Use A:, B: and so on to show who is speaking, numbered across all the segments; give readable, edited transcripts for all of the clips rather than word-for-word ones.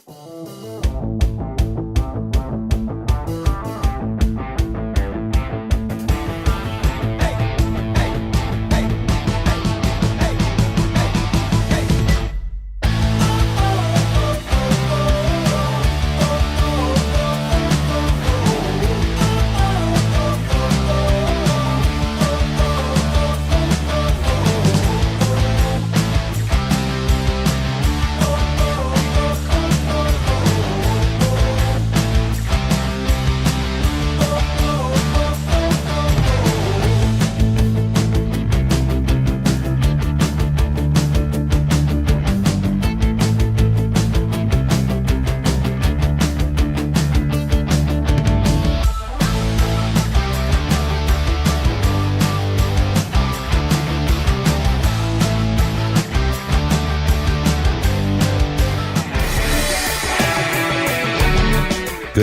A: Good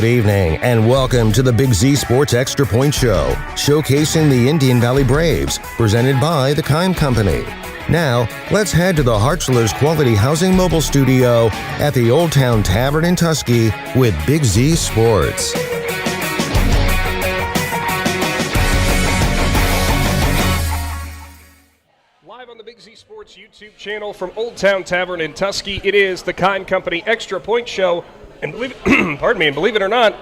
A: evening and welcome to the Big Z Sports Extra Point Show, showcasing the Indian Valley Braves, presented by the Keim Company. Now, let's head to the Hartzler's Quality Housing Mobile Studio at the Olde Towne Tavern in Tusky with Big Z Sports.
B: Live on the Big Z Sports YouTube channel from Olde Towne Tavern in Tusky, it is the Keim Company Extra Point Show. And believe it or not,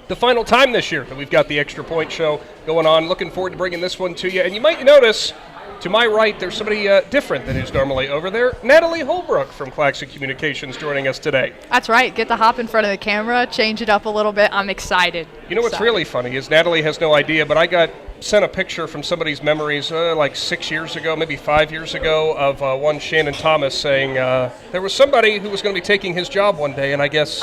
B: the final time this year that we've got the Extra Point Show going on. Looking forward to bringing this one to you. And you might notice, to my right, there's somebody different than is normally over there. Natalie Holbrook from Claxon Communications joining us today.
C: That's right. Get to hop in front of the camera, change it up a little bit. I'm excited.
B: You know what's really funny is Natalie has no idea, but I got sent a picture from somebody's memories like 6 years ago, maybe 5 years ago, of one Shannon Thomas saying there was somebody who was going to be taking his job one day, and I guess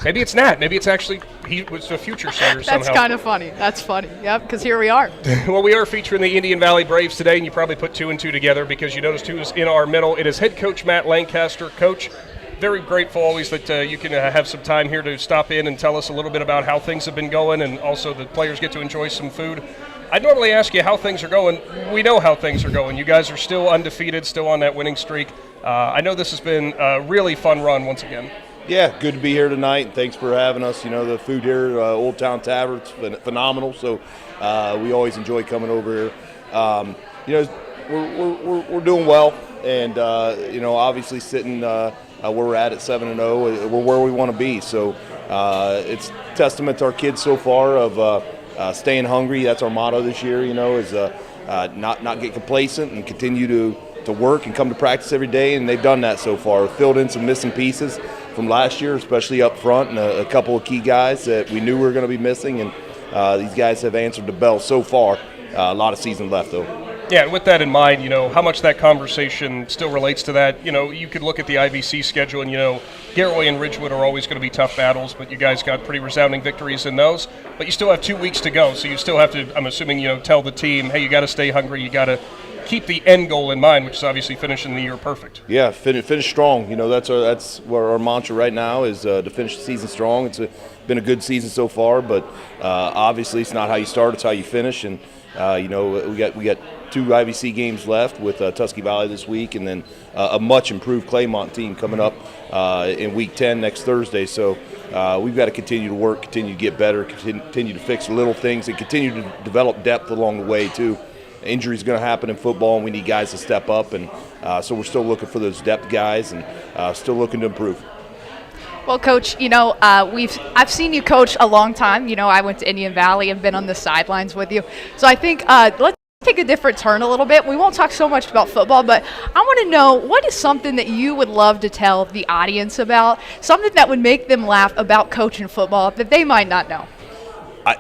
B: maybe it's Nat. Maybe it's actually he was a future singer somehow.
C: That's kind of funny. That's funny. Yep, because here we are.
B: Well, we are featuring the Indian Valley Braves today, and you probably put two and two together because you noticed who's in our middle. It is head coach Matt Lancaster. Coach, very grateful always that you can have some time here to stop in and tell us a little bit about how things have been going, and also the players get to enjoy some food. I'd normally ask you how things are going. We know how things are going. You guys are still undefeated, still on that winning streak. I know this has been a really fun run once again.
D: Yeah, good to be here tonight, and thanks for having us. You know, the food here, Olde Towne Tavern, is phenomenal, so we always enjoy coming over here. You know, we're doing well, and, you know, obviously sitting where we're at 7-0, we're where we want to be. So it's testament to our kids so far of staying hungry. That's our motto this year, you know, is not get complacent and continue to work and come to practice every day, and they've done that so far. Filled in some missing pieces from last year, especially up front, and a couple of key guys that we knew were going to be missing, and these guys have answered the bell so far. A lot of season left, though.
B: Yeah, and with that in mind, you know, how much that conversation still relates to that. You know, you could look at the IVC schedule and, you know, Garraway and Ridgewood are always going to be tough battles, but you guys got pretty resounding victories in those. But you still have 2 weeks to go, so you still have to, I'm assuming, you know, tell the team, hey, you got to stay hungry, you got to keep the end goal in mind, which is obviously finishing the year perfect.
D: Yeah, finish strong. You know, that's where our mantra right now is to finish the season strong. It's been a good season so far, but obviously it's not how you start, it's how you finish. And you know, we got 2 IVC games left with Tusky Valley this week, and then a much improved Claymont team coming up in Week 10 next Thursday. So we've got to continue to work, continue to get better, continue to fix little things, and continue to develop depth along the way too. Injuries going to happen in football, and we need guys to step up, and so we're still looking for those depth guys, and still looking to improve.
C: Well, Coach, you know, I've seen you coach a long time. You know, I went to Indian Valley and been on the sidelines with you. So I think let's take a different turn a little bit. We won't talk so much about football, but I want to know, what is something that you would love to tell the audience about, something that would make them laugh about coaching football that they might not know?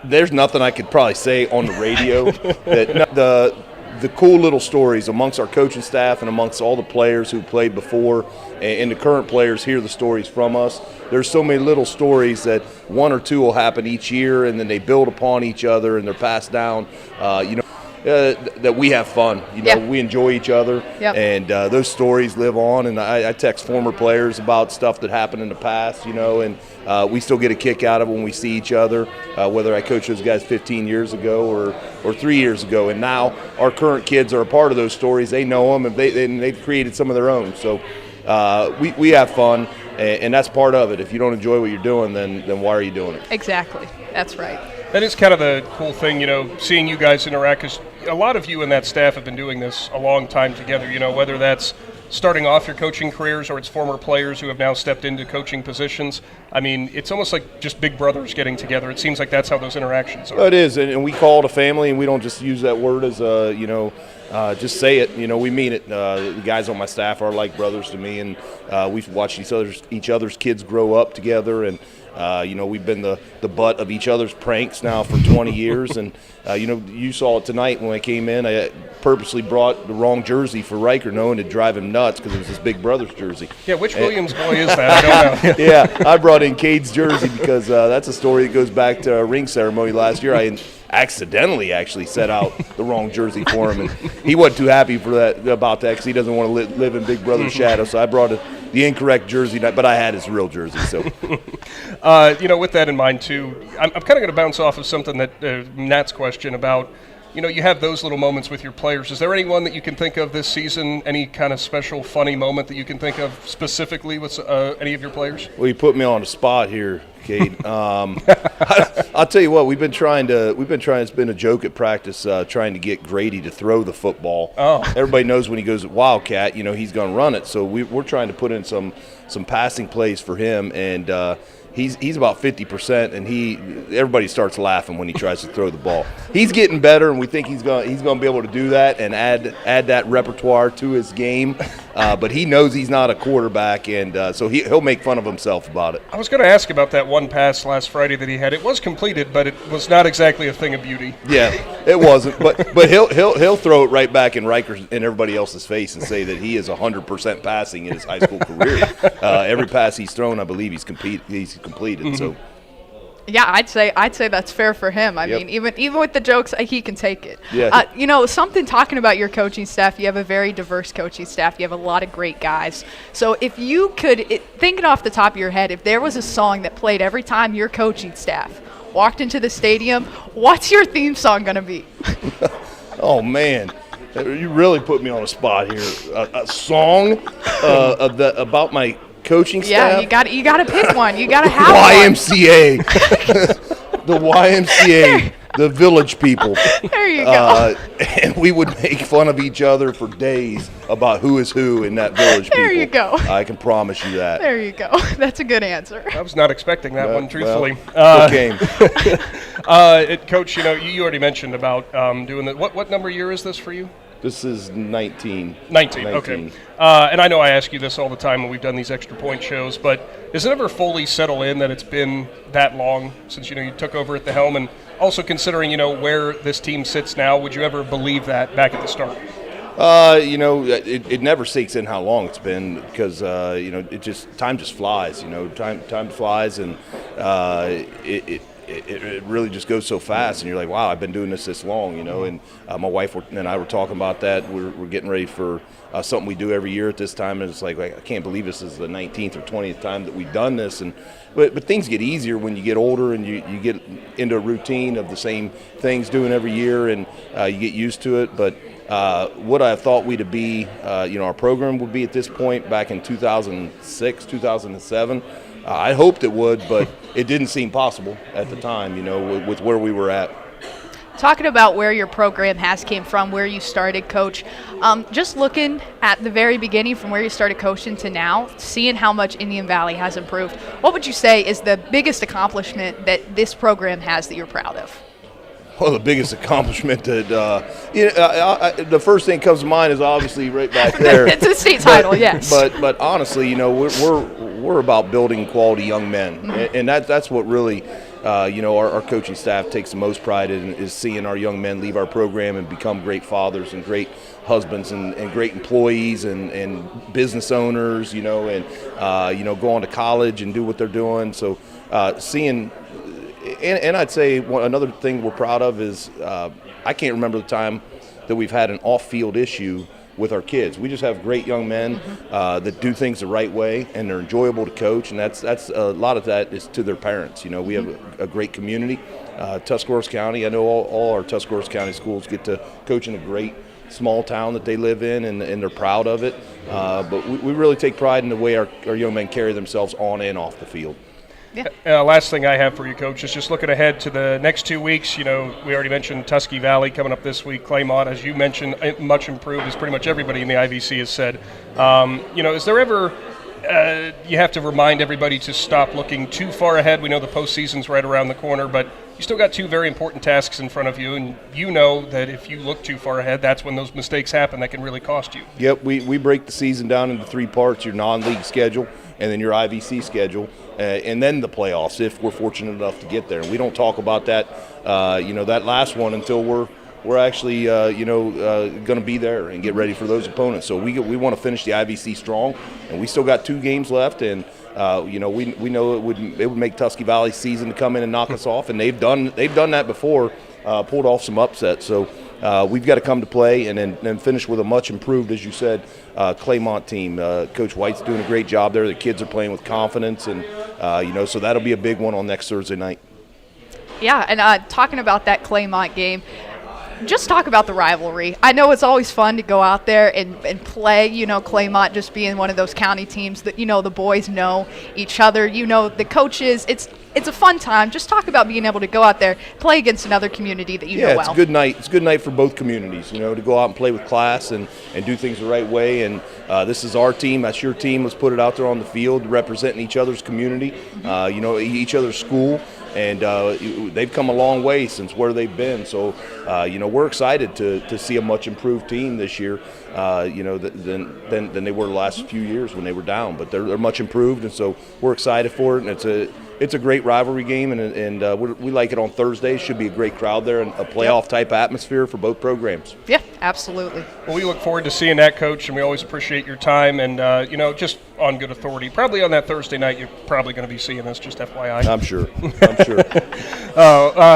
D: There's nothing I could probably say on the radio. That the cool little stories amongst our coaching staff and amongst all the players who played before, and the current players hear the stories from us. There's so many little stories that 1 or 2 will happen each year, and then they build upon each other and they're passed down. You know, that we have fun. You know, we enjoy each other, and those stories live on. And I text former players about stuff that happened in the past, you know, and we still get a kick out of it when we see each other, whether I coached those guys 15 years ago or 3 years ago. And now our current kids are a part of those stories. They know them, and they've created some of their own. So we have fun. and that's part of it. If you don't enjoy what you're doing, then why are you doing it?
C: Exactly. That's right.
B: That is kind of the cool thing, seeing you guys interact, because a lot of you and that staff have been doing this a long time together, whether that's starting off your coaching careers or it's former players who have now stepped into coaching positions. I mean, it's almost like just big brothers getting together. It seems like that's how those interactions are.
D: It is, and we call it a family, and we don't just use that word as just say it. We mean it. The guys on my staff are like brothers to me, and we've watched each other's kids grow up together, and we've been the butt of each other's pranks now for 20 years, and you saw it tonight when I came in. I purposely brought the wrong jersey for Riker, knowing to drive him nuts because it was his big brother's jersey.
B: Yeah, which Williams boy is that? I don't know.
D: Yeah, I brought in Cade's jersey because that's a story that goes back to a ring ceremony last year. I accidentally actually set out the wrong jersey for him, and he wasn't too happy about that because he doesn't want to live in Big Brother's shadow. So I brought the incorrect jersey, but I had his real jersey. So,
B: with that in mind too, I'm kind of going to bounce off of something that Nat's question about. You have those little moments with your players. Is there anyone that you can think of this season, any kind of special funny moment that you can think of specifically with any of your players?
D: Well, you put me on the spot here, Cade. I'll tell you what, we've been trying, it's been a joke at practice, trying to get Grady to throw the football.
B: Oh.
D: Everybody knows when he goes Wildcat, he's going to run it. So we're trying to put in some passing plays for him, and He's about 50%, and everybody starts laughing when he tries to throw the ball. He's getting better, and we think he's going to be able to do that and add that repertoire to his game. But he knows he's not a quarterback, and so he'll make fun of himself about it.
B: I was going to ask about that one pass last Friday that he had. It was completed, but it was not exactly a thing of beauty.
D: Yeah, it wasn't. But he'll throw it right back in Riker and everybody else's face and say that he is 100% passing in his high school career. Every pass he's thrown, I believe he's completed.
B: Mm-hmm.
D: So.
C: Yeah, I'd say that's fair for him. I mean, even with the jokes, he can take it.
D: Yeah.
C: Something talking about your coaching staff, you have a very diverse coaching staff. You have a lot of great guys. So if you could, thinking off the top of your head, if there was a song that played every time your coaching staff walked into the stadium, what's your theme song going to be?
D: Oh, man. You really put me on a spot here. A song about my coaching staff?
C: Yeah, you got to pick one. You got to have
D: YMCA. The YMCA, the Village People.
C: There you go.
D: And we would make fun of each other for days about who is who in that Village People.
C: There you go.
D: I can promise you that.
C: There you go. That's a good answer.
B: I was not expecting that one, truthfully.
D: Game.
B: Coach, you already mentioned about doing the what number year is this for you?
D: This is 19.
B: 19, okay. And I know I ask you this all the time when we've done these extra point shows, but does it ever fully settle in that it's been that long since, you took over at the helm? And also considering, where this team sits now, would you ever believe that back at the start?
D: It never sinks in how long it's been because, time just flies, time flies, and it really just goes so fast, and you're like, wow, I've been doing this long, and my wife and I were talking about that. We're getting ready for something we do every year at this time, and it's like I can't believe this is the 19th or 20th time that we've done this, but things get easier when you get older and you get into a routine of the same things doing every year, and you get used to it. But what I thought we'd be, our program would be at this point back in 2006, 2007, I hoped it would, but it didn't seem possible at the time, with where we were at.
C: Talking about where your program has came from, where you started, Coach, just looking at the very beginning from where you started coaching to now, seeing how much Indian Valley has improved, what would you say is the biggest accomplishment that this program has that you're proud of?
D: Well, the biggest accomplishment that the first thing that comes to mind is obviously right back there.
C: It's a state title, yes.
D: But honestly, we're about building quality young men, and that's what really our coaching staff takes the most pride in, is seeing our young men leave our program and become great fathers and great husbands and great employees and business owners, and go on to college and do what they're doing. So seeing. And I'd say another thing we're proud of is I can't remember the time that we've had an off-field issue with our kids. We just have great young men that do things the right way, and they're enjoyable to coach, and that's a lot of that is to their parents. We have a great community. Tuscarawas County, I know all our Tuscarawas County schools get to coach in a great small town that they live in, and they're proud of it. But we really take pride in the way our young men carry themselves on and off the field.
B: Yeah. Last thing I have for you, Coach, is just looking ahead to the next 2 weeks. We already mentioned Tusky Valley coming up this week. Claymont, as you mentioned, much improved, as pretty much everybody in the IVC has said. Is there ever you have to remind everybody to stop looking too far ahead? We know the postseason's right around the corner, but you still got 2 very important tasks in front of you, and you know that if you look too far ahead, that's when those mistakes happen that can really cost you.
D: Yep, we break the season down into 3 parts: your non-league schedule, and then your IVC schedule, and then the playoffs if we're fortunate enough to get there. And we don't talk about that, that last one until we're actually, going to be there and get ready for those opponents. So we want to finish the IVC strong, and we still got 2 games left, and we know it would make Tusky Valley's season to come in and knock us off, and they've done that before, pulled off some upsets. So we've got to come to play and then finish with a much improved, as you said, Claymont team. Coach White's doing a great job there. The kids are playing with confidence, and so that'll be a big one on next Thursday night.
C: Yeah, and talking about that Claymont game, just talk about the rivalry. I know it's always fun to go out there and play, Claymont just being one of those county teams that, the boys know each other, the coaches. It's a fun time. Just talk about being able to go out there, play against another community that you know well.
D: Yeah, it's a good night. It's a good night for both communities, to go out and play with class and do things the right way. And this is our team. That's your team. Let's put it out there on the field, representing each other's community, each other's school. And they've come a long way since where they've been. So, we're excited to see a much improved team this year, than they were the last few years when they were down. But they're much improved, and so we're excited for it. And it's a great rivalry game, and we like it on Thursday. Should be a great crowd there and a playoff-type atmosphere for both programs.
C: Yeah, absolutely.
B: Well, we look forward to seeing that, Coach, and we always appreciate your time. And, just on good authority, probably on that Thursday night, you're probably going to be seeing us, just FYI.
D: I'm sure.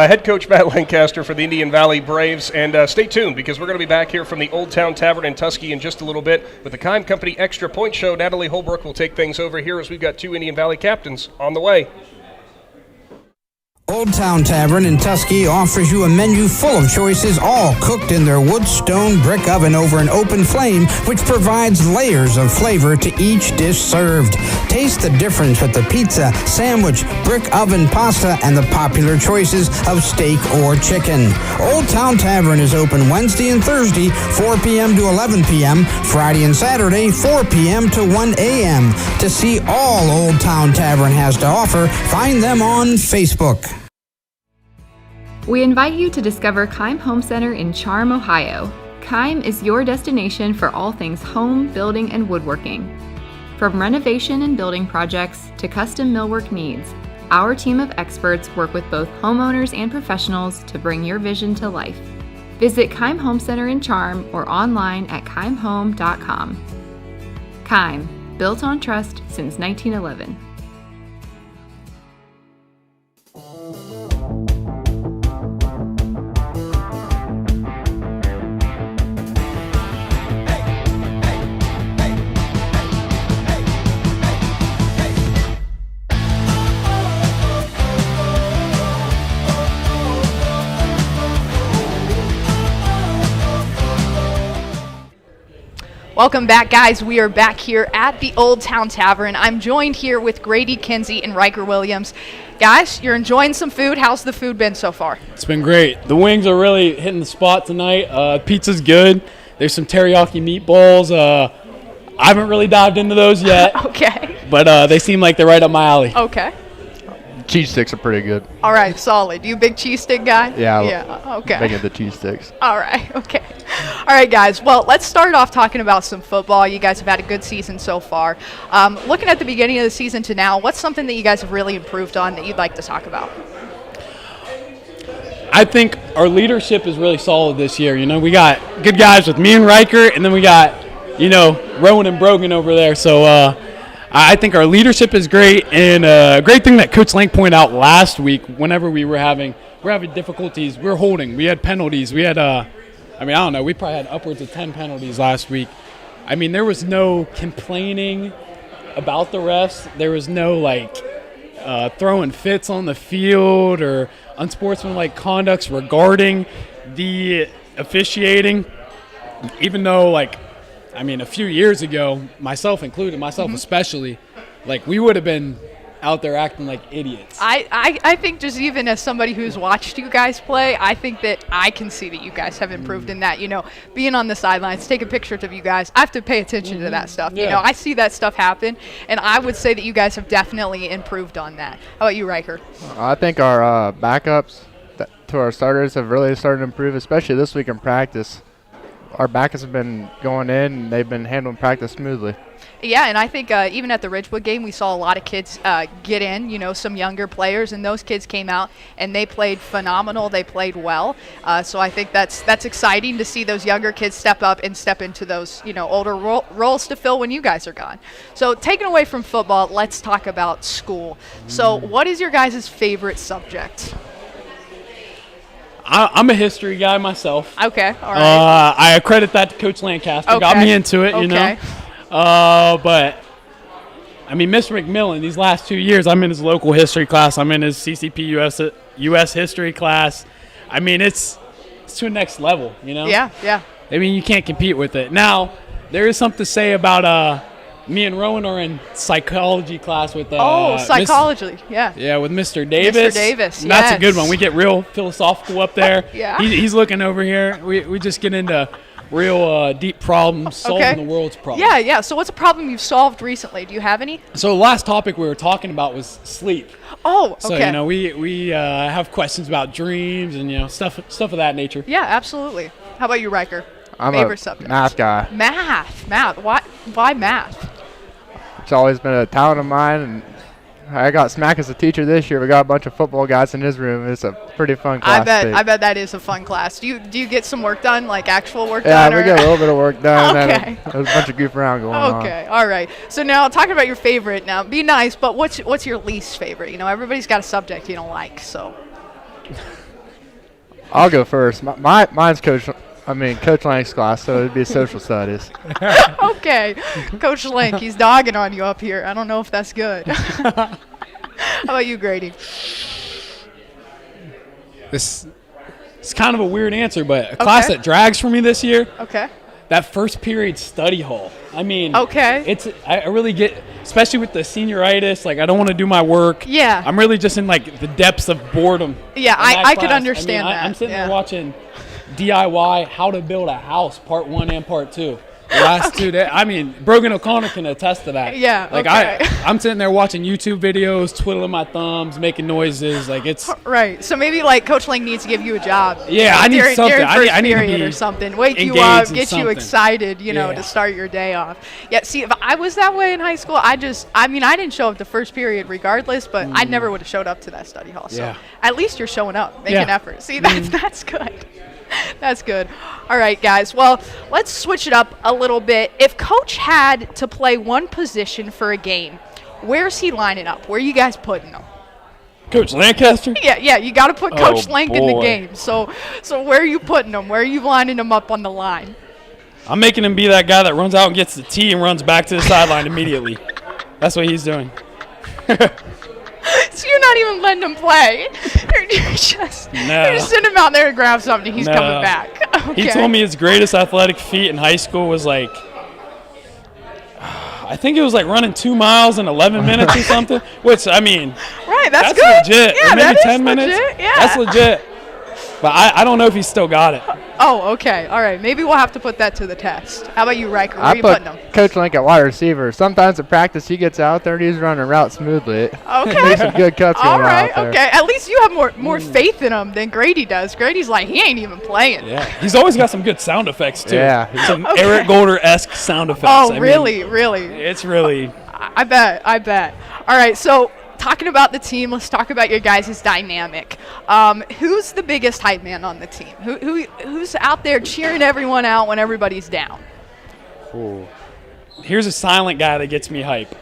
B: Head coach Matt Lancaster for the Indian Valley Braves. And stay tuned, because we're going to be back here from the Olde Towne Tavern in Tusky in just a little bit with the Keim Company Extra Point Show. Natalie Holbrook will take things over here as we've got 2 Indian Valley captains on the way.
E: Olde Towne Tavern in Tusky offers you a menu full of choices, all cooked in their wood stone brick oven over an open flame, which provides layers of flavor to each dish served. Taste the difference with the pizza, sandwich, brick oven pasta, and the popular choices of steak or chicken. Olde Towne Tavern is open Wednesday and Thursday, 4 p.m. to 11 p.m., Friday and Saturday, 4 p.m. to 1 a.m. To see all Olde Towne Tavern has to offer, find them on Facebook.
F: We invite you to discover Keim Home Center in Charm, Ohio. Keim is your destination for all things home, building, and woodworking. From renovation and building projects to custom millwork needs, our team of experts work with both homeowners and professionals to bring your vision to life. Visit Keim Home Center in Charm or online at keimhome.com. Keim, built on trust since 1911.
C: Welcome back, guys. We are back here at the Olde Towne Tavern. I'm joined here with Grady, Kinsey, and Riker Williams. Guys, you're enjoying some food. How's the food been so far?
G: It's been great. The wings are really hitting the spot tonight. Pizza's good. There's some teriyaki meatballs. I haven't really dived into those yet.
C: Okay.
G: But they seem like they're right up my alley.
C: Okay.
H: Cheese sticks are pretty good.
C: All right, solid. You a big cheese stick guy?
H: Yeah.
C: Okay.
H: Big into cheese sticks.
C: All right, okay. All right, guys. Well, let's start off talking about some football. You guys have had a good season so far. Looking at the beginning of the season to now, what's something that you guys have really improved on that you'd like to talk about?
G: I think our leadership is really solid this year. We got good guys with me and Riker, and then we got, Rowan and Broen over there. So I think our leadership is great, and a great thing that Coach Lank pointed out last week, whenever we're having difficulties, we're holding. We had penalties. We had, I don't know, we probably had upwards of 10 penalties last week. There was no complaining about the refs. There was no, throwing fits on the field or unsportsmanlike conducts regarding the officiating. even though, like, I mean, a few years ago, myself included, especially, like, we would have been out there acting like idiots.
C: I think just even as somebody who's watched you guys play, I think that I can see that you guys have improved in that. You know, being on the sidelines, taking pictures of you guys, I have to pay attention to that stuff. You know, I see that stuff happen, and I would say that you guys have definitely improved on that. How about you, Riker?
H: I think our backups to our starters have really started to improve, especially this week in practice. Our backups have been going in, and they've been handling practice smoothly.
C: Yeah, and I think even at the Ridgewood game, we saw a lot of kids get in, you know, some younger players, and those kids came out and they played phenomenal. They played well. So I think that's exciting to see those younger kids step up and step into those, you know, older roles to fill when you guys are gone. So taken away from football, let's talk about school. So what is your guys' favorite subject?
G: I'm a history guy myself.
C: Okay, all right.
G: I accredit that to Coach Lancaster.
C: Okay.
G: Got me into it, you
C: Okay.
G: know. But, I mean, Mr. McMillan, these last 2 years, I'm in his local history class. I'm in his CCP US history class. I mean, it's to a next level, you know?
C: Yeah.
G: I mean, you can't compete with it. Now, there is something to say about me and Rowan are in psychology class with
C: psychology, yeah.
G: Yeah, with Mr. Davis.
C: Mr. Davis,
G: and that's a good
C: yes.
G: one. We get real philosophical up there.
C: Yeah.
G: He's looking over here. We just get into real deep problems, solving the world's problems.
C: Yeah. So what's a problem you've solved recently? Do you have any?
G: So the last topic we were talking about was sleep.
C: Oh, okay.
G: So, you know, we have questions about dreams and, you know, stuff of that nature.
C: Yeah, absolutely. How about you, Riker?
H: I'm
C: Favorite
H: a
C: subject?
H: math guy.
C: Math. Why math?
H: It's always been a talent of mine, and I got Smack as a teacher this year. We got a bunch of football guys in his room. It's a pretty fun class.
C: I bet that is a fun class. Do you get some work done, like actual work
H: Yeah,
C: done?
H: we get a little bit of work done.
C: Okay.
H: And there's a bunch of goof around going on.
C: Okay, all right. So now talking about your favorite. Now, be nice, but what's your least favorite? You know, everybody's got a subject you don't like. So
H: I'll go first. Mine's Coach Lank's class, so it'd be social studies.
C: okay, Coach Lank, he's dogging on you up here. I don't know if that's good. How about you, Grady?
G: It's kind of a weird answer, but a class that drags for me this year.
C: Okay.
G: That first period study hall. I mean,
C: okay.
G: I really get, especially with the senioritis, like I don't want to do my work.
C: Yeah.
G: I'm really just in like the depths of boredom.
C: Yeah, I could understand that.
G: I'm sitting there watching DIY How to Build a House Part 1 and Part 2. The last 2 days. I mean, Brogan O'Connor can attest to that.
C: Yeah.
G: Like I'm sitting there watching YouTube videos, twiddling my thumbs, making noises. Like it's
C: right. So maybe like Coach Lang needs to give you a job.
G: Yeah, I need something.
C: I need
G: to be
C: or something. Wake you up, get you excited, you know,
G: Yeah.
C: to start your day off. Yeah. See, if I was that way in high school, I didn't show up the first period regardless, but I never would have showed up to that study hall. So at least you're showing up, making effort. See, that's good. That's good. All right, guys. Well, let's switch it up a little bit. If Coach had to play one position for a game, where's he lining up? Where are you guys putting him?
G: Coach Lancaster?
C: Yeah. You got to put Coach Lank in the
G: boy.
C: game. So where are you putting him? Where are you lining him up on the line?
G: I'm making him be that guy that runs out and gets the tee and runs back to the sideline immediately. That's what he's doing.
C: So you're not even letting him play. You're just sending him out there to grab something. He's coming back. Okay.
G: He told me his greatest athletic feat in high school was like, I think it was like running 2 miles in 11 minutes or something. Which, I mean,
C: right, that's
G: good.
C: Legit.
G: Yeah,
C: or maybe
G: that 10
C: is
G: minutes.
C: Legit. Yeah.
G: That's legit. But I don't know if he's still got it.
C: Oh, okay. All right. Maybe we'll have to put that to the test. How about you, Riker? Where are you putting him?
H: Coach Link at wide receiver. Sometimes at practice he gets out there and he's running route smoothly.
C: Okay.
H: Makes some good cuts going
C: All right.
H: out there.
C: Okay. At least you have more faith in him than Grady does. Grady's like, he ain't even playing.
G: Yeah. He's always got some good sound effects, too.
H: Yeah.
G: Some Eric Golder-esque sound effects.
C: Oh, really?
G: It's really.
C: I bet. All right. So, talking about the team, let's talk about your guys' dynamic. Who's the biggest hype man on the team? Who's out there cheering everyone out when everybody's down?
H: Ooh.
G: Here's a silent guy that gets me hype.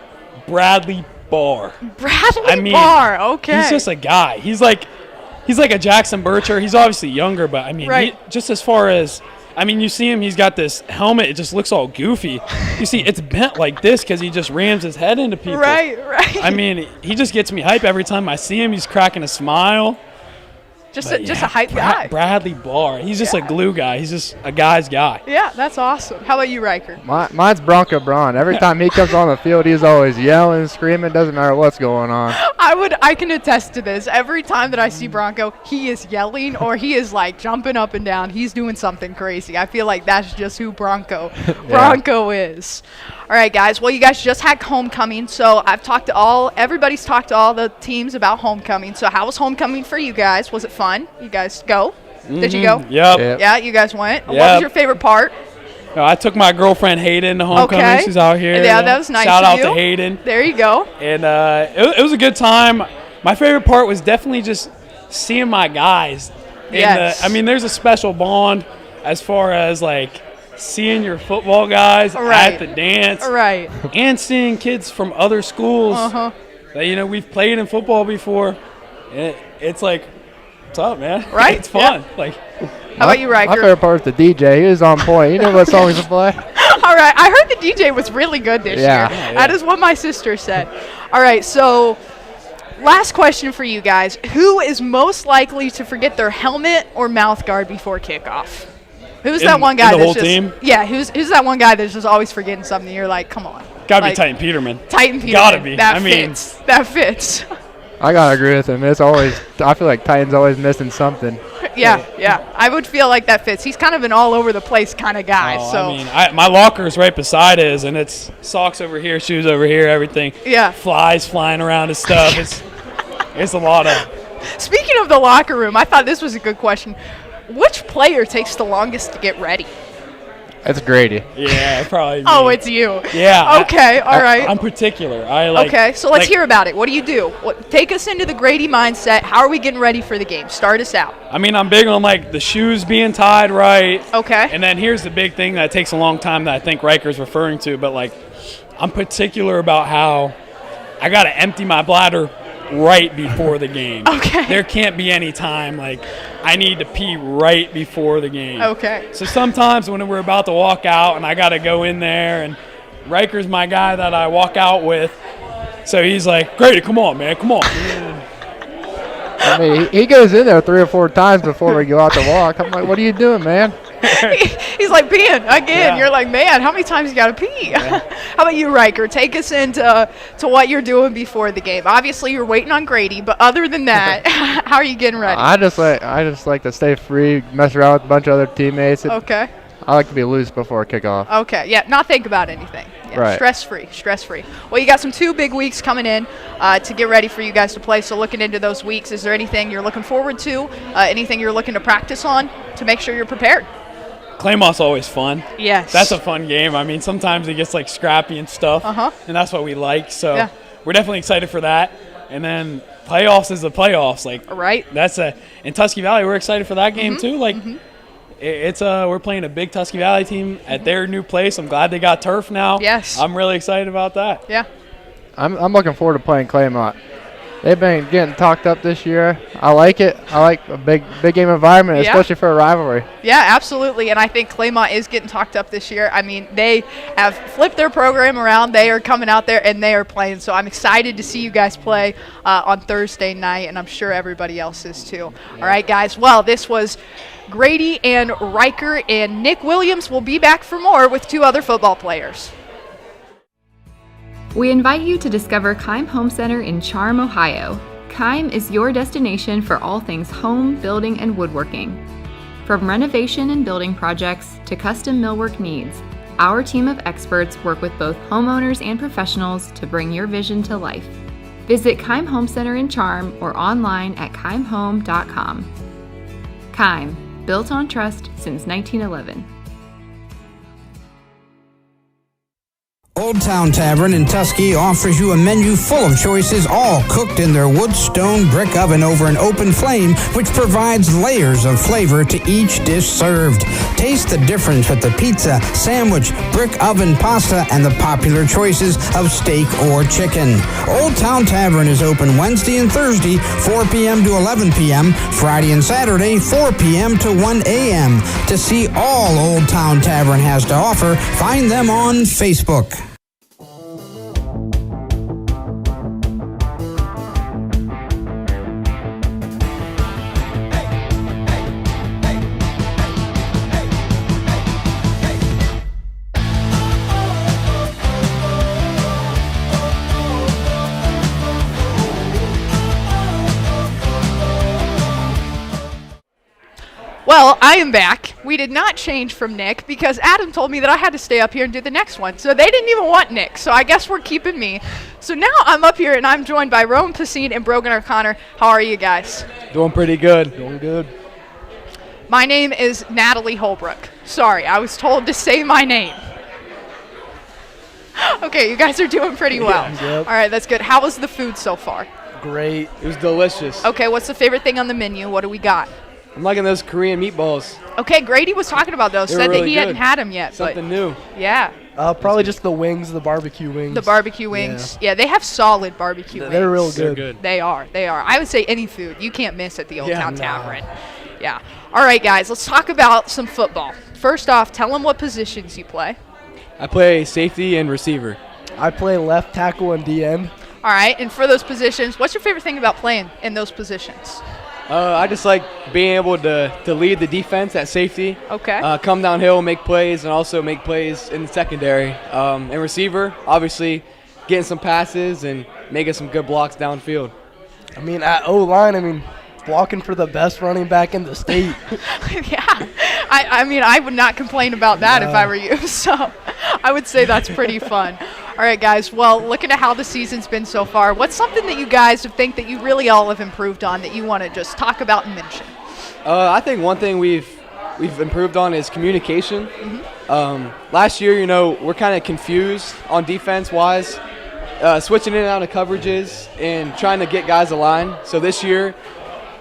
G: Bradley Barr.
C: Barr, okay.
G: He's just a guy. He's like a Jackson Bircher. He's obviously younger, but I mean, just as far as, I mean, you see him, he's got this helmet, it just looks all goofy. You see, it's bent like this because he just rams his head into people.
C: Right.
G: I mean, he just gets me hype every time I see him. He's cracking a smile.
C: Just a hype guy.
G: Bradley Barr. He's just a glue guy. He's just a guy's guy.
C: Yeah, that's awesome. How about you, Riker?
H: Mine's Bronco Braun. Every time he comes on the field, he's always yelling, screaming. Doesn't matter what's going on.
C: I can attest to this. Every time that I see Bronco, he is yelling or he is like jumping up and down. He's doing something crazy. I feel like that's just who Bronco is. All right, guys. Well, you guys just had homecoming, so everybody's talked to all the teams about homecoming. So how was homecoming for you guys? Was it fun? You guys go? Did you go?
G: Yep.
C: Yeah, you guys went.
G: Yep.
C: What was your favorite part?
G: I took my girlfriend Hayden to homecoming.
C: Okay.
G: She's out here.
C: Yeah, that was nice
G: Shout
C: of
G: out
C: you.
G: to Hayden.
C: There you go.
G: And it was a good time. My favorite part was definitely just seeing my guys.
C: Yes.
G: There's a special bond as far as like seeing your football guys at the dance,
C: right,
G: and seeing kids from other schools that we've played in football before. It's like, what's up, man?
C: Right,
G: It's fun.
C: Yeah.
G: Like,
C: how about you, Riker?
H: My favorite part was the DJ. He was on point. He knew what songs to play.
C: All right, I heard the DJ was really good this year.
G: Yeah.
C: That is what my sister said. All right, so last question for you guys: who is most likely to forget their helmet or mouth guard before kickoff? Who's that one guy
G: the
C: that's
G: whole
C: just
G: team?
C: Yeah, who's that one guy that's just always forgetting something? You're like, come on.
G: Gotta
C: like,
G: be Titan Peterman.
C: Titan Peterman.
G: Gotta be.
C: That fits. That fits.
H: I gotta agree with him. I feel like Titan's always missing something.
C: Yeah. I would feel like that fits. He's kind of an all over the place kind of guy.
G: My locker is right beside his, and it's socks over here, shoes over here, everything.
C: Yeah.
G: Flies flying around and stuff. It's a lot of.
C: Speaking of the locker room, I thought this was a good question. Which player takes the longest to get ready?
H: It's Grady.
G: Yeah, probably. Me.
C: Oh, it's you.
G: Yeah.
C: Okay, all right.
G: I'm particular.
C: Okay, so let's hear about it. What do you do? Take us into the Grady mindset. How are we getting ready for the game? Start us out.
G: I'm big on like the shoes being tied right.
C: Okay.
G: And then here's the big thing that takes a long time that I think Riker's referring to, but like I'm particular about how I got to empty my bladder right before the game.
C: Okay.
G: There can't be any time like I need to pee right before the game.
C: Okay.
G: So sometimes when we're about to walk out and I got to go in there, and Riker's my guy that I walk out with, so he's like, Grady, come on, man, come on.
H: I mean, he goes in there 3 or 4 times before we go out to walk. I'm like, what are you doing, man?
C: He's like, peeing again. Yeah. You're like, man, how many times you got to pee? Yeah. How about you, Riker? Take us into what you're doing before the game. Obviously, you're waiting on Grady, but other than that, how are you getting ready?
H: I just like to stay free, mess around with a bunch of other teammates.
C: Okay.
H: I like to be loose before kickoff.
C: Okay, yeah, not think about anything. Yeah,
H: right.
C: Stress-free. Well, you got some 2 big weeks coming in to get ready for you guys to play, so looking into those weeks, is there anything you're looking forward to, anything you're looking to practice on to make sure you're prepared?
G: Claymont's always fun.
C: Yes.
G: That's a fun game. Sometimes it gets like scrappy and stuff, and that's what we like, so we're definitely excited for that. And then playoffs is the playoffs. Like,
C: right.
G: That's in Tusky Valley, we're excited for that game too. Like, it's we're playing a big Tusky Valley team at their new place. I'm glad they got turf now.
C: Yes.
G: I'm really excited about that.
C: Yeah.
H: I'm looking forward to playing Claymont. They've been getting talked up this year. I like it. I like a big game environment, especially for a rivalry.
C: Yeah, absolutely. And I think Claymont is getting talked up this year. I mean, they have flipped their program around. They are coming out there and they are playing. So I'm excited to see you guys play on Thursday night, and I'm sure everybody else is too. Yeah. All right, guys. Well, this was Grady and Riker, and McWilliams will be back for more with 2 other football players.
F: We invite you to discover Keim Home Center in Charm, Ohio. Keim is your destination for all things home, building, and woodworking. From renovation and building projects to custom millwork needs, our team of experts work with both homeowners and professionals to bring your vision to life. Visit Keim Home Center in Charm or online at keimhome.com. Keim, built on trust since 1911.
E: Olde Towne Tavern in Tusky offers you a menu full of choices, all cooked in their wood stone brick oven over an open flame, which provides layers of flavor to each dish served. Taste the difference with the pizza, sandwich, brick oven pasta, and the popular choices of steak or chicken. Olde Towne Tavern is open Wednesday and Thursday, 4 p.m. to 11 p.m., Friday and Saturday, 4 p.m. to 1 a.m. To see all Olde Towne Tavern has to offer, find them on Facebook.
C: Well, I am back. We did not change from Nick because Adam told me that I had to stay up here and do the next one. So they didn't even want Nick. So I guess we're keeping me. So now I'm up here and I'm joined by Rowan and Broen O'Connor. How are you guys?
I: Doing pretty good.
J: Doing good.
C: My name is Natalie Holbrook. Sorry, I was told to say my name. Okay, you guys are doing pretty well.
J: Yep.
C: All right, that's good. How was the food so far?
J: Great.
I: It was delicious.
C: Okay, what's the favorite thing on the menu? What do we got?
I: I'm liking those Korean meatballs.
C: Okay, Grady was talking about those.
I: They were
C: Said that
I: really
C: he
I: good.
C: hadn't had them yet.
I: Something new.
C: Yeah.
J: Probably just the wings, the barbecue wings.
C: The barbecue wings. Yeah, they have solid barbecue wings.
J: They're real
I: They're
J: good.
I: good.
C: They are. I would say any food you can't miss at the Old Town
J: nah.
C: Tavern. Yeah. All right, guys, let's talk about some football. First off, tell them what positions you play.
I: I play safety and receiver.
J: I play left tackle and DN.
C: All right, and for those positions, what's your favorite thing about playing in those positions?
I: I just like being able to lead the defense at safety.
C: Okay.
I: Come downhill, make plays, and also make plays in the secondary. And receiver, obviously, getting some passes and making some good blocks downfield.
J: I mean, at O-line, blocking for the best running back in the state.
C: Yeah. I mean, I would not complain about that if I were you. So I would say that's pretty fun. All right, guys. Well, looking at how the season's been so far, what's something that you guys think that you really all have improved on that you want to just talk about and mention?
I: I think one thing we've improved on is communication. Last year, we're kind of confused on defense-wise, switching in and out of coverages and trying to get guys aligned. So this year,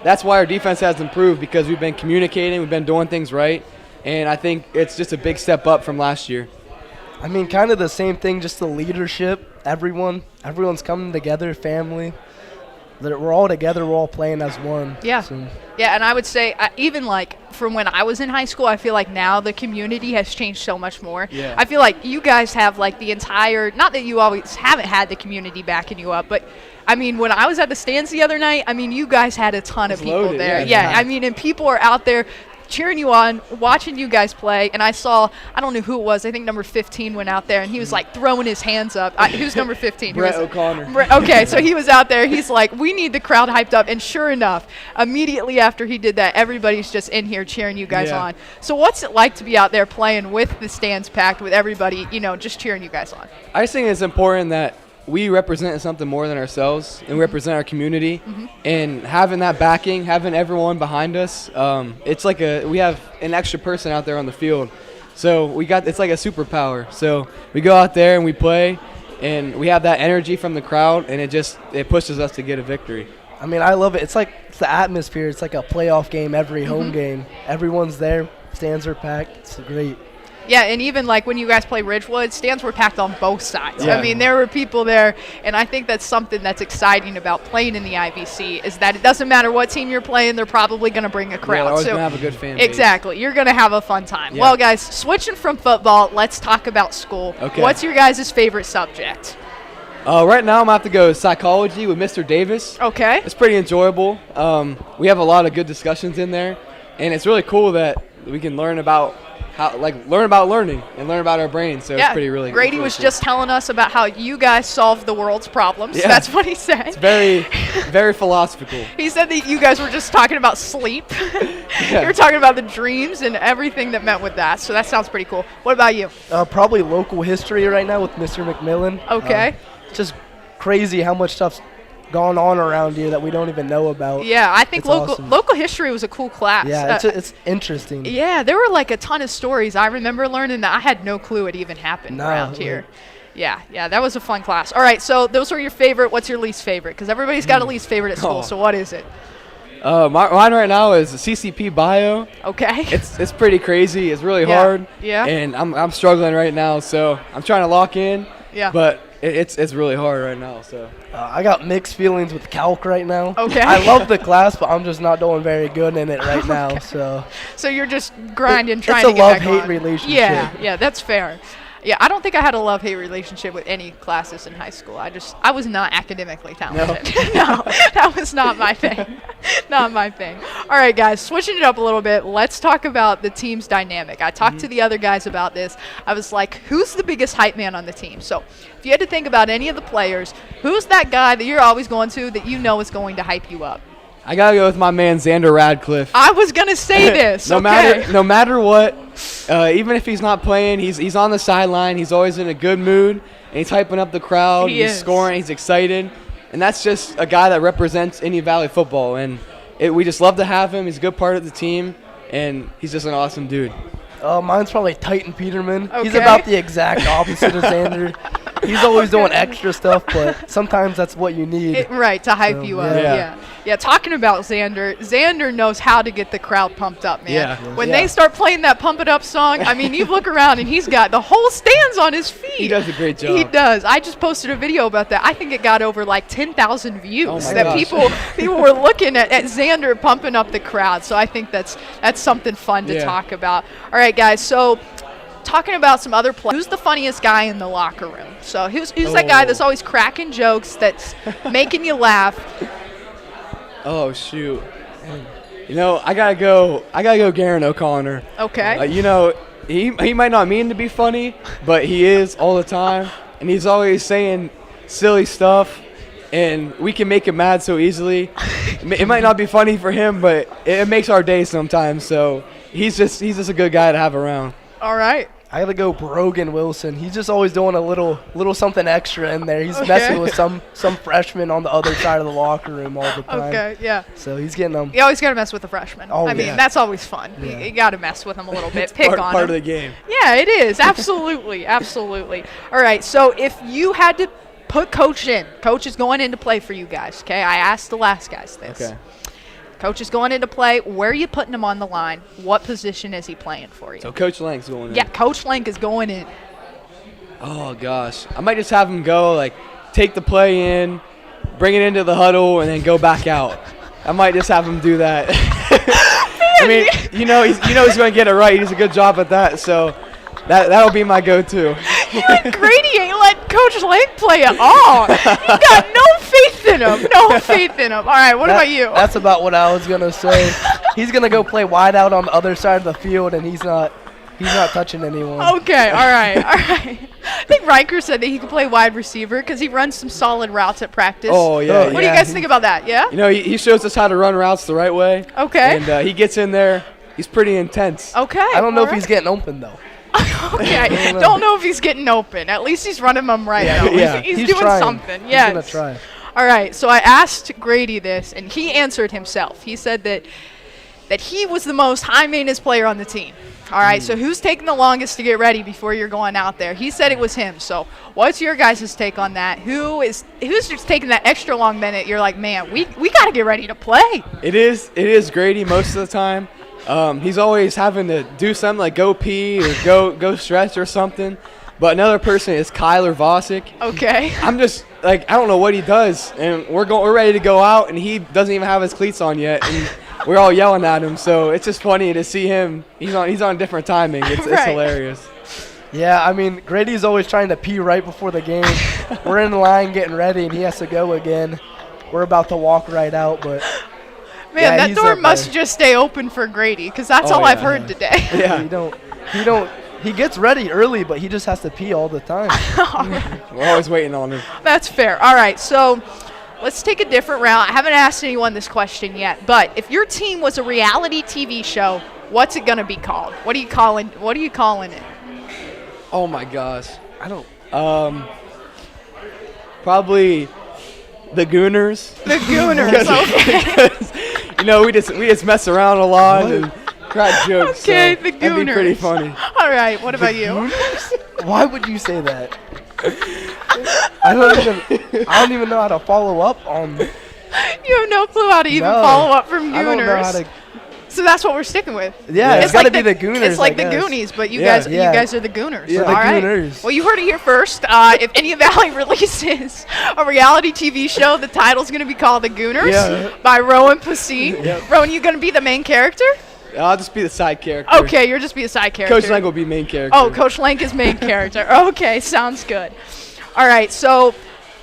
I: that's why our defense has improved, because we've been communicating, we've been doing things right, and I think it's just a big step up from last year.
J: Kind of the same thing, just the leadership. Everyone's coming together, family. That we're all together, we're all playing as one.
C: Yeah.
J: So.
C: Yeah, and I would say even from when I was in high school, I feel like now the community has changed so much more.
I: Yeah.
C: I feel like you guys have the entire, not that you always haven't had the community backing you up, but when I was at the stands the other night, you guys had a ton of people
I: loaded,
C: there.
I: yeah.
C: And people are out there cheering you on, watching you guys play, and I saw, I don't know who it was, I think number 15 went out there, and he was throwing his hands up. Who's number 15?
I: Brett O'Connor.
C: Okay, so he was out there, he's like, we need the crowd hyped up, and sure enough, immediately after he did that, everybody's just in here cheering you guys on. So what's it like to be out there playing with the stands packed, with everybody, just cheering you guys on?
I: I just think it's important that we represent something more than ourselves, and we represent our community. And having that backing, having everyone behind us, it's like we have an extra person out there on the field. So it's like a superpower. So we go out there and we play, and we have that energy from the crowd, and it pushes us to get a victory.
J: I love it. It's the atmosphere. It's like a playoff game every home game. Everyone's there. Stands are packed. It's great.
C: Yeah, and even when you guys play Ridgewood, stands were packed on both sides.
I: Yeah.
C: There were people there, and I think that's something that's exciting about playing in the IVC is that it doesn't matter what team you're playing, they're probably going to bring a crowd.
I: Yeah, they're always going to have a good fan base.
C: Exactly. You're going to have a fun time.
I: Yeah.
C: Well, guys, switching from football, let's talk about school.
I: Okay.
C: What's your guys' favorite subject?
I: Right now I'm going to have to go psychology with Mr. Davis.
C: Okay.
I: It's pretty enjoyable. We have a lot of good discussions in there, and it's really cool that we can learn about learning and learn about our brains. So it's pretty really
C: Grady
I: really
C: was
I: cool.
C: just telling us about how you guys solve the world's problems.
I: Yeah.
C: That's what he said.
I: It's very, very philosophical.
C: He said that you guys were just talking about sleep. You were talking about the dreams and everything that meant with that. So that sounds pretty cool. What about you?
J: Probably local history right now with Mr. McMillan.
C: Okay.
J: Just crazy how much stuff's gone on around here that we don't even know about.
C: Yeah, I think
J: It's awesome.
C: local history was a cool class.
J: Yeah, it's interesting.
C: Yeah, there were a ton of stories. I remember learning that I had no clue it even happened around here. Yeah, that was a fun class. All right, so those are your favorite. What's your least favorite? Because everybody's got a least favorite at school, so what is it?
I: Mine right now is CCP Bio.
C: Okay.
I: It's pretty crazy. It's really hard.
C: Yeah.
I: And I'm struggling right now, so I'm trying to lock in.
C: Yeah.
I: But it's really hard right now. So
J: I got mixed feelings with calc right now.
C: Okay.
J: I love the class, but I'm just not doing very good in it right now. So
C: you're just grinding, trying to get back on.
J: It's a love-hate relationship.
C: Yeah, that's fair. Yeah, I don't think I had a love-hate relationship with any classes in high school. I was not academically talented. No, that was not my thing. Not my thing. All right, guys, switching it up a little bit, let's talk about the team's dynamic. I talked to the other guys about this. I was like, who's the biggest hype man on the team? So if you had to think about any of the players, who's that guy that you're always going to that you know is going to hype you up?
I: I gotta go with my man Xander Radcliffe.
C: I was gonna say this.
I: No matter what, even if he's not playing, he's on the sideline. He's always in a good mood, and he's hyping up the crowd. He's scoring. He's excited, and that's just a guy that represents Indian Valley football. And we just love to have him. He's a good part of the team, and he's just an awesome dude.
J: Mine's probably Titan Peterman.
C: Okay.
J: He's about the exact opposite of Xander. He's always doing extra stuff, but sometimes that's what you need.
C: Right, to hype you up. Yeah, talking about Xander knows how to get the crowd pumped up, man.
I: Yeah.
C: When they start playing that Pump It Up song, I mean, you look around and he's got the whole stands on his feet.
I: He does a great job.
C: He does. I just posted a video about that. I think it got over like 10,000 views.
I: Oh my
C: that
I: gosh.
C: people were looking at Xander pumping up the crowd. So I think that's something fun to talk about. All right, guys. So talking about some other players, who's the funniest guy in the locker room? So who's that guy that's always cracking jokes, that's making you laugh?
I: Oh shoot! I gotta go. Garen O'Connor.
C: Okay.
I: He might not mean to be funny, but he is all the time, and he's always saying silly stuff, and we can make him mad so easily. It might not be funny for him, but it makes our day sometimes. So he's just a good guy to have around.
C: All right.
J: I gotta go Brogan Wilson. He's just always doing a little something extra in there. He's messing with some freshman on the other side of the locker room all the time.
C: Okay, yeah.
J: So he's getting them.
C: You always got to mess with the freshmen. I mean, that's always fun.
J: Yeah.
C: You got to mess with them a little bit.
I: It's
C: Pick on
I: part
C: them.
I: of the game.
C: Yeah, it is. Absolutely. Absolutely. All right, so if you had to put Coach in, Coach is going into play for you guys, okay? I asked the last guys this.
I: Okay.
C: Coach is going into play. Where are you putting him on the line? What position is he playing for you?
I: So Coach Lank's going in.
C: Yeah, Coach Lank is going in.
I: Oh gosh, I might just have him go take the play in, bring it into the huddle, and then go back out. I might just have him do that. I mean, he's going to get it right. He does a good job at that, so that'll be my go-to.
C: Grady ain't let Coach Lank play at all. You got no faith in him. No faith in him. All right, what about you?
J: That's about what I was gonna say. He's gonna go play wide out on the other side of the field, and he's not touching anyone.
C: Okay, all right. I think Riker said that he could play wide receiver because he runs some solid routes at practice.
I: Oh, yeah.
C: What do you guys think about that? Yeah?
I: He shows us how to run routes the right way.
C: Okay.
I: And he gets in there. He's pretty intense.
C: Okay.
J: I don't know if he's getting open, though.
C: Okay. Don't know if he's getting open. At least he's running them right now.
J: Yeah.
C: He's doing
J: trying.
C: something. Yes.
J: He's going to try.
C: All right. So I asked Grady this, and he answered himself. He said that he was the most high-maintenance player on the team. All right, so who's taking the longest to get ready before you're going out there? He said it was him. So what's your guys' take on that? Who's just taking that extra long minute? You're like, man, we got to get ready to play.
I: It is Grady most of the time. He's always having to do something like go pee or go stretch or something. But another person is Kyler Vosick.
C: Okay.
I: I'm just I don't know what he does, and we're ready to go out, and he doesn't even have his cleats on yet, and we're all yelling at him. So it's just funny to see him. He's on different timing. It's hilarious.
J: Yeah, I mean, Grady's always trying to pee right before the game. We're in the line getting ready, and he has to go again. We're about to walk right out, but
C: man, that door must just stay open for Grady because that's all I've heard today.
J: Yeah, he gets ready early, but he just has to pee all the time.
I: We're always waiting on him.
C: That's fair. All right, so let's take a different route. I haven't asked anyone this question yet, but if your team was a reality TV show, what's it gonna be called? What are you calling it?
I: Oh my gosh, I don't. Probably the Gooners.
C: The Gooners.
I: Okay. We just mess around a lot and crack jokes.
C: Okay,
I: so
C: the Gooners.
I: That'd be pretty funny.
C: All right, what about you?
J: Why would you say that? I don't even know how to follow up on.
C: You have no clue how to even follow up from Gooners.
J: I don't know how to.
C: So that's what we're sticking with.
J: Yeah, it's got to be the Gooners.
C: It's like the Goonies, but you guys are the Gooners.
J: Yeah,
C: all
J: the
C: right.
J: Gooners.
C: Well, you heard it here first. If Indian Valley releases a reality TV show, the title's going to be called The Gooners by Rowan Placine.
J: Yep.
C: Rowan, you going to be the main character?
I: I'll just be the side character.
C: Okay, you'll just be a side character.
I: Coach Lank will be main character.
C: Oh, Coach Lank is main character. Okay, sounds good. All right, so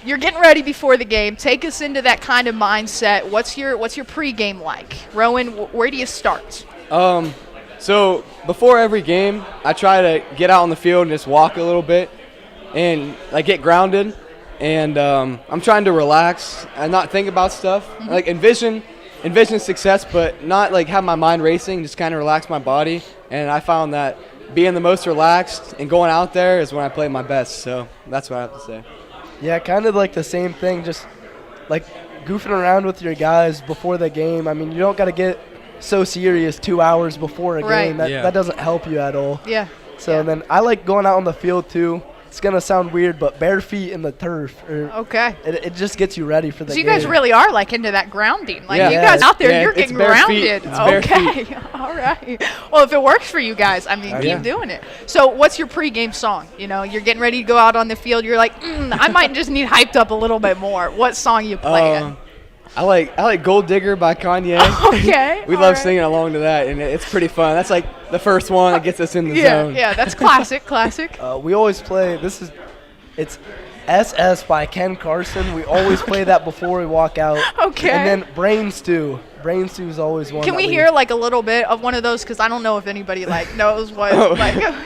C: you're getting ready before the game. Take us into that kind of mindset. What's your pregame like? Rowan, where do you start?
I: So before every game, I try to get out on the field and just walk a little bit and get grounded. And I'm trying to relax and not think about stuff. Envision envision success, but not like have my mind racing, just kind of relax my body. And I found that being the most relaxed and going out there is when I play my best. So that's what I have to say.
J: Yeah, kind of like the same thing, just like goofing around with your guys before the game. I mean, you don't got to get so serious 2 hours before a game. That doesn't help you at all.
C: Yeah.
J: So then I like going out on the field too. It's going to sound weird, but bare feet in the turf.
C: Okay.
J: It just gets you ready for the
C: So
J: game.
C: you guys really are like into that grounding. Like you
J: Yeah.
C: guys out there, you're
I: it's
C: getting
I: bare
C: grounded.
I: feet. It's bare
C: Okay.
I: feet.
C: All right. Well, if it works for you guys, I mean, keep doing it. So what's your pregame song? You know, you're getting ready to go out on the field. You're like, I might just need hyped up a little bit more. What song you playing?
I: I like Gold Digger by Kanye.
C: Okay.
I: We love singing along to that, and it's pretty fun. That's like the first one that gets us in the zone.
C: Yeah, that's classic.
J: We always play, it's SS by Ken Carson. We always play that before we walk out.
C: Okay.
J: And then Brain Stew. Brain Stew is always one.
C: Can we hear like a little bit of one of those? Because I don't know if anybody like knows what like a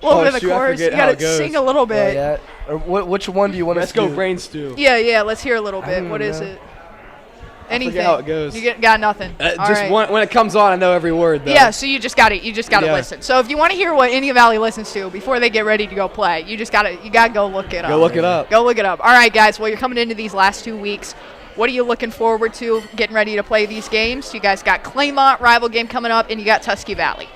C: little bit of the chorus. You gotta sing a little bit.
J: Yeah. Or which one do you want
I: Let's
J: to do?
I: go Brain Stew.
C: Yeah. Let's hear a little bit.
J: don't
C: What is
J: know.
C: it? Anything.
I: forget how it goes.
C: You got nothing. All
I: Just
C: right.
I: when it comes on, I know every word, though.
C: Yeah, so you just got to
I: Yeah.
C: listen. So if you want to hear what Indian Valley listens to before they get ready to go play, you got to go look it up.
I: Go look it up.
C: Go look it up. All right, guys. Well, you're coming into these last 2 weeks. What are you looking forward to getting ready to play these games? You guys got Claymont rival game coming up, and you got Tusky Valley.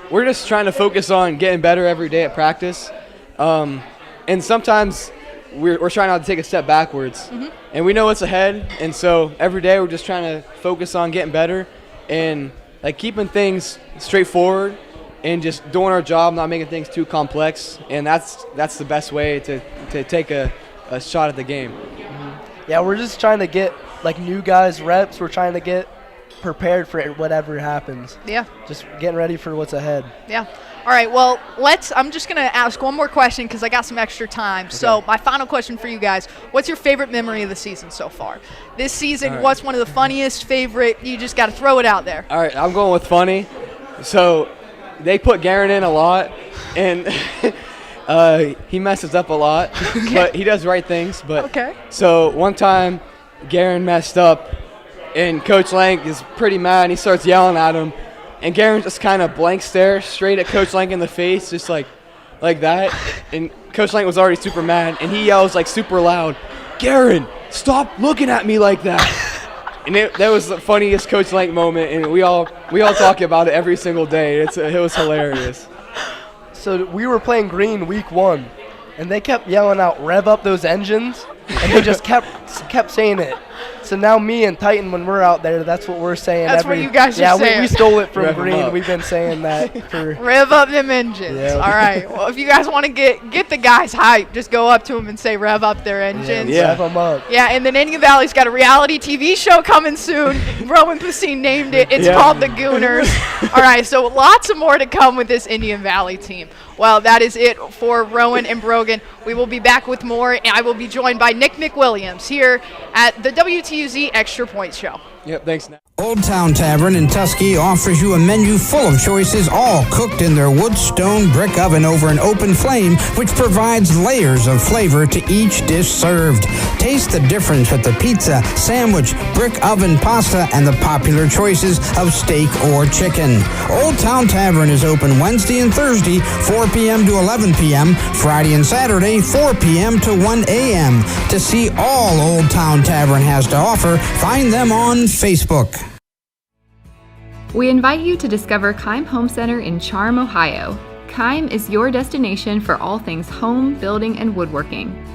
I: We're just trying to focus on getting better every day at practice. And sometimes we're trying not to take a step backwards. And we know what's ahead. And so every day we're just trying to focus on getting better and like keeping things straightforward and just doing our job, not making things too complex. And that's the best way to take a shot at the game.
J: Yeah, we're just trying to get like new guys reps. We're trying to get prepared for whatever happens.
C: Yeah.
J: Just getting ready for what's ahead.
C: Yeah. All right, well, I'm just going to ask one more question because I got some extra time. Okay. So my final question for you guys, what's your favorite memory of the season so far? This season, what's one of the funniest, favorite? You just got to throw it out there.
I: All right, I'm going with funny. So they put Garen in a lot, and he messes up a lot, but he does right things. But So one time, Garen messed up, and Coach Lank is pretty mad, and he starts yelling at him. And Garen just kind of blank stares straight at Coach Lank in the face, just like that. And Coach Lank was already super mad, and he yells like super loud, "Garen, stop looking at me like that!" And that was the funniest Coach Lank moment, and we all talk about it every single day. It was hilarious.
J: So we were playing Green week 1, and they kept yelling out, "Rev up those engines," and they just kept saying it. So now me and Titan, when we're out there, that's what we're saying.
C: That's what you guys are saying.
J: Yeah, we stole it from
I: Rev
J: Green. We've been saying that for.
C: Rev up them engines.
J: Yeah.
C: All right. Well, if you guys want to get the guys hyped, just go up to them and say rev up their engines.
J: Yeah. Rev them up.
C: Yeah, and then Indian Valley's got a reality TV show coming soon. Rowan Pasine named it. It's called The Gooners. All right, so lots of more to come with this Indian Valley team. Well, that is it for Rowan and Broen. We will be back with more, and I will be joined by Nick McWilliams here at the WTUZ Extra Point Show.
I: Yep, thanks, Nat.
E: Olde Towne Tavern in Tusky offers you a menu full of choices, all cooked in their wood stone brick oven over an open flame, which provides layers of flavor to each dish served. Taste the difference with the pizza, sandwich, brick oven pasta, and the popular choices of steak or chicken. Olde Towne Tavern is open Wednesday and Thursday, 4 p.m. to 11 p.m., Friday and Saturday, 4 p.m. to 1 a.m. To see all Olde Towne Tavern has to offer, find them on Facebook.
F: We invite you to discover Keim Home Center in Charm, Ohio. Keim is your destination for all things home, building, and woodworking.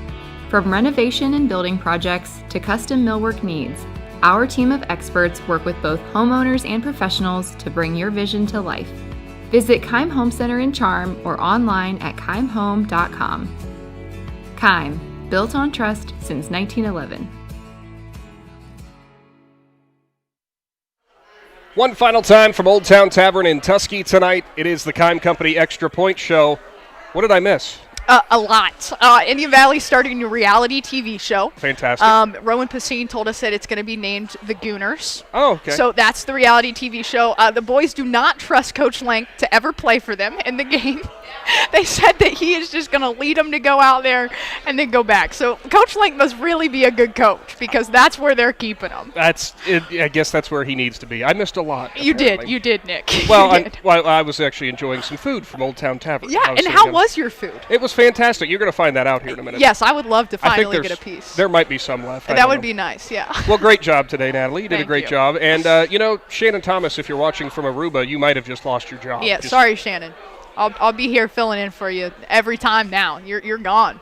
F: From renovation and building projects to custom millwork needs, our team of experts work with both homeowners and professionals to bring your vision to life. Visit Keim Home Center in Charm or online at keimhome.com. Keim, built on trust since 1911.
B: One final time from Olde Towne Tavern in Tusky tonight. It is the Keim Company Extra Point Show. What did I miss?
C: A lot. Indian Valley starting a reality TV show.
B: Fantastic.
C: Rowan Pacine told us that it's going to be named The Gooners.
B: Oh, okay.
C: So that's the reality TV show. The boys do not trust Coach Lank to ever play for them in the game. They said that he is just going to lead them to go out there and then go back. So Coach Lank must really be a good coach because that's where they're keeping him.
B: That's it. I guess that's where he needs to be. I missed a lot.
C: You
B: apparently.
C: did, Nick.
B: Well,
C: You did.
B: I was actually enjoying some food from Olde Towne Tavern.
C: Yeah, and how was your food?
B: It was fantastic. You're going to find that out here in a minute.
C: Yes, I would love to
B: I think
C: finally get a piece.
B: There might be some left.
C: That would be nice, yeah.
B: Well, great job today, Natalie. You did a
C: Thank
B: great
C: you.
B: job. And, Shannon Thomas, if you're watching from Aruba, you might have just lost your job.
C: Yeah, sorry, Shannon. I'll be here filling in for you every time now. You're gone.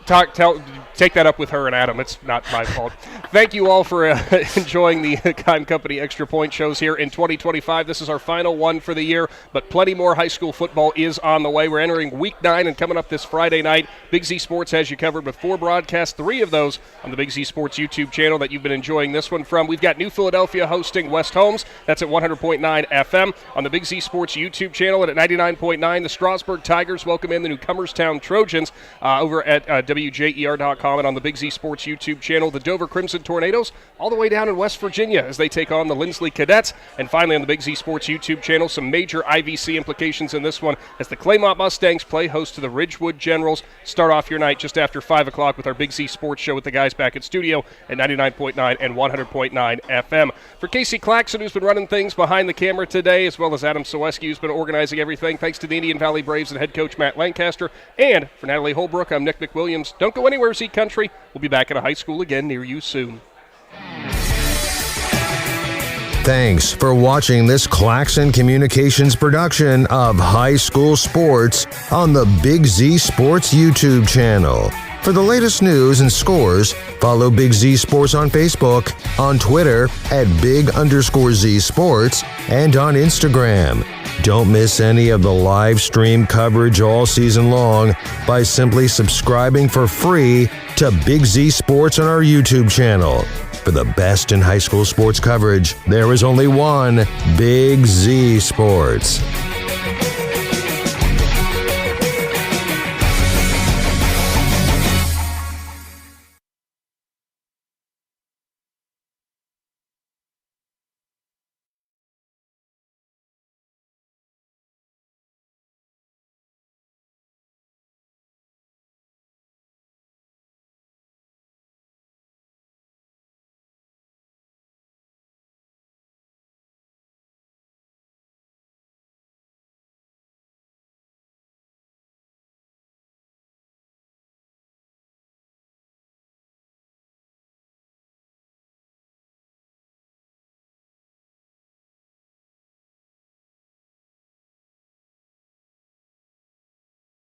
B: Take that up with her and Adam. It's not my fault. Thank you all for enjoying the Keim Company Extra Point shows here in 2025. This is our final one for the year, but plenty more high school football is on the way. We're entering Week 9 and coming up this Friday night. Big Z Sports has you covered with 4 broadcasts, 3 of those on the Big Z Sports YouTube channel that you've been enjoying this one from. We've got New Philadelphia hosting West Holmes. That's at 100.9 FM. On the Big Z Sports YouTube channel and at 99.9, the Strasburg Tigers welcome in the new Cummerstown Trojans over at WJER.com. And on the Big Z Sports YouTube channel, the Dover Crimson Tornadoes all the way down in West Virginia as they take on the Lindsley Cadets. And finally on the Big Z Sports YouTube channel, some major IVC implications in this one as the Claymont Mustangs play host to the Ridgewood Generals. Start off your night just after 5 o'clock with our Big Z Sports show with the guys back at studio at 99.9 and 100.9 FM. For Casey Claxon, who's been running things behind the camera today, as well as Adam Soweski, who's been organizing everything, thanks to the Indian Valley Braves and head coach Matt Lancaster. And for Natalie Holbrook, I'm Nick McWilliams. Don't go anywhere, Z Country. We'll be back at a high school again near you soon.
A: Thanks for watching this Claxon Communications production of high school sports on the Big Z Sports YouTube channel. For the latest news and scores, follow Big Z Sports on Facebook, on Twitter at Big_Z Sports, and on Instagram. Don't miss any of the live stream coverage all season long by simply subscribing for free to Big Z Sports on our YouTube channel. For the best in high school sports coverage, there is only one Big Z Sports.